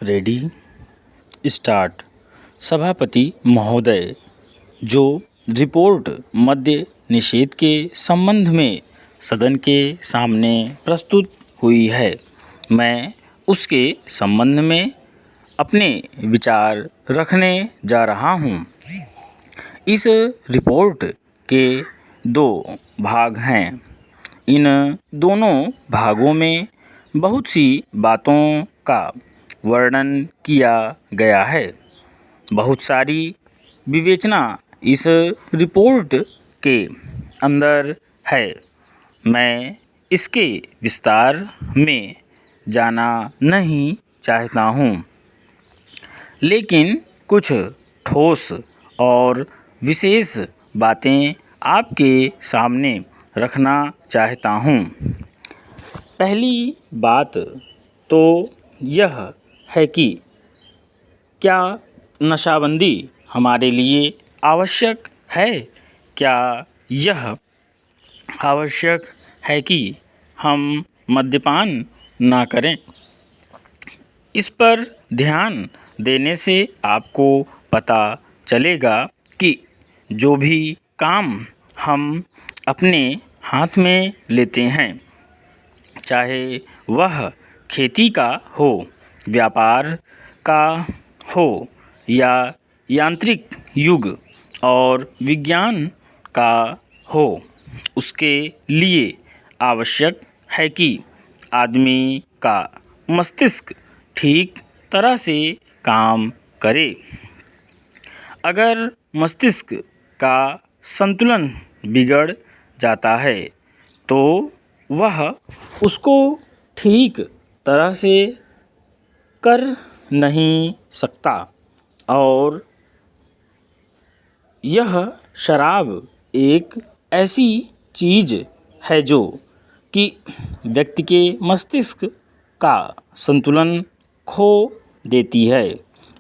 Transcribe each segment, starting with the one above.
Ready start. सभापति महोदय, जो रिपोर्ट मद्य निषेध के संबंध में सदन के सामने प्रस्तुत हुई है, मैं उसके संबंध में अपने विचार रखने जा रहा हूं। इस रिपोर्ट के दो भाग हैं। इन दोनों भागों में बहुत सी बातों का वर्णन किया गया है। बहुत सारी विवेचना इस रिपोर्ट के अंदर है। मैं इसके विस्तार में जाना नहीं चाहता हूँ, लेकिन कुछ ठोस और विशेष बातें आपके सामने रखना चाहता हूँ। पहली बात तो यह है कि क्या नशाबंदी हमारे लिए आवश्यक है? क्या यह आवश्यक है कि हम मद्यपान ना करें? इस पर ध्यान देने से आपको पता चलेगा कि जो भी काम हम अपने हाथ में लेते हैं, चाहे वह खेती का हो, व्यापार का हो या यांत्रिक युग और विज्ञान का हो, उसके लिए आवश्यक है कि आदमी का मस्तिष्क ठीक तरह से काम करे। अगर मस्तिष्क का संतुलन बिगड़ जाता है तो वह उसको ठीक तरह से कर नहीं सकता, और यह शराब एक ऐसी चीज़ है जो कि व्यक्ति के मस्तिष्क का संतुलन खो देती है।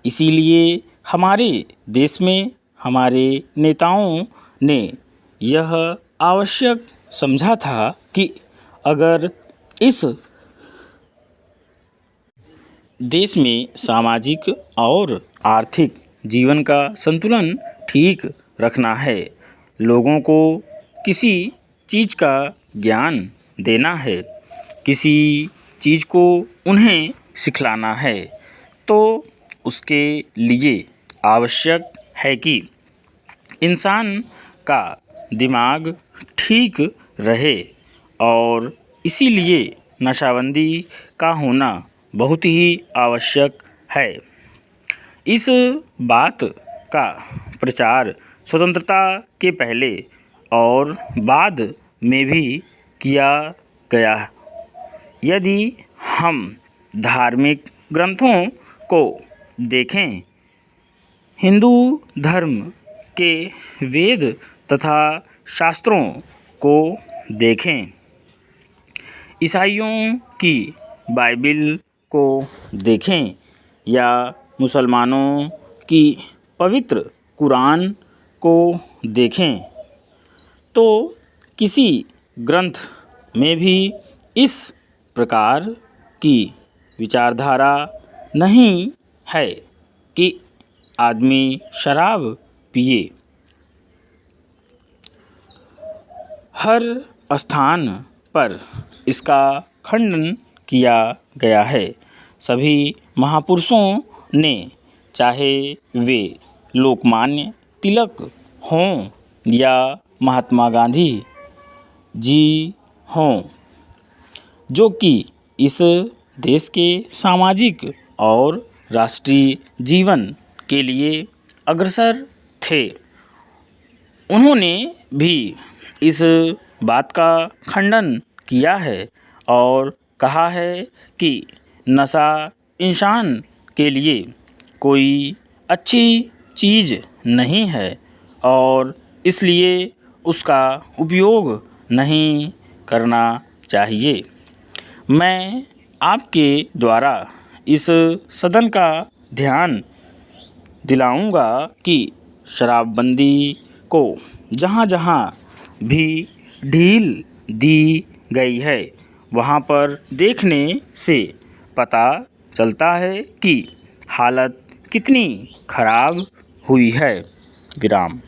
इसीलिए हमारे देश में हमारे नेताओं ने यह आवश्यक समझा था कि अगर इस देश में सामाजिक और आर्थिक जीवन का संतुलन ठीक रखना है, लोगों को किसी चीज़ का ज्ञान देना है, किसी चीज़ को उन्हें सिखलाना है, तो उसके लिए आवश्यक है कि इंसान का दिमाग ठीक रहे, और इसीलिए नशाबंदी का होना बहुत ही आवश्यक है। इस बात का प्रचार स्वतंत्रता के पहले और बाद में भी किया गया। यदि हम धार्मिक ग्रंथों को देखें, हिंदू धर्म के वेद तथा शास्त्रों को देखें, ईसाइयों की बाइबिल को देखें या मुसलमानों की पवित्र कुरान को देखें, तो किसी ग्रंथ में भी इस प्रकार की विचारधारा नहीं है कि आदमी शराब पिए। हर स्थान पर इसका खंडन किया गया है। सभी महापुरुषों ने, चाहे वे लोकमान्य तिलक हों या महात्मा गांधी जी हों, जो कि इस देश के सामाजिक और राष्ट्रीय जीवन के लिए अग्रसर थे, उन्होंने भी इस बात का खंडन किया है और कहा है कि नशा इंसान के लिए कोई अच्छी चीज़ नहीं है और इसलिए उसका उपयोग नहीं करना चाहिए। मैं आपके द्वारा इस सदन का ध्यान दिलाऊंगा कि शराबबंदी को जहाँ-जहाँ भी ढील दी गई है, वहाँ पर देखने से पता चलता है कि हालत कितनी खराब हुई है। विराम।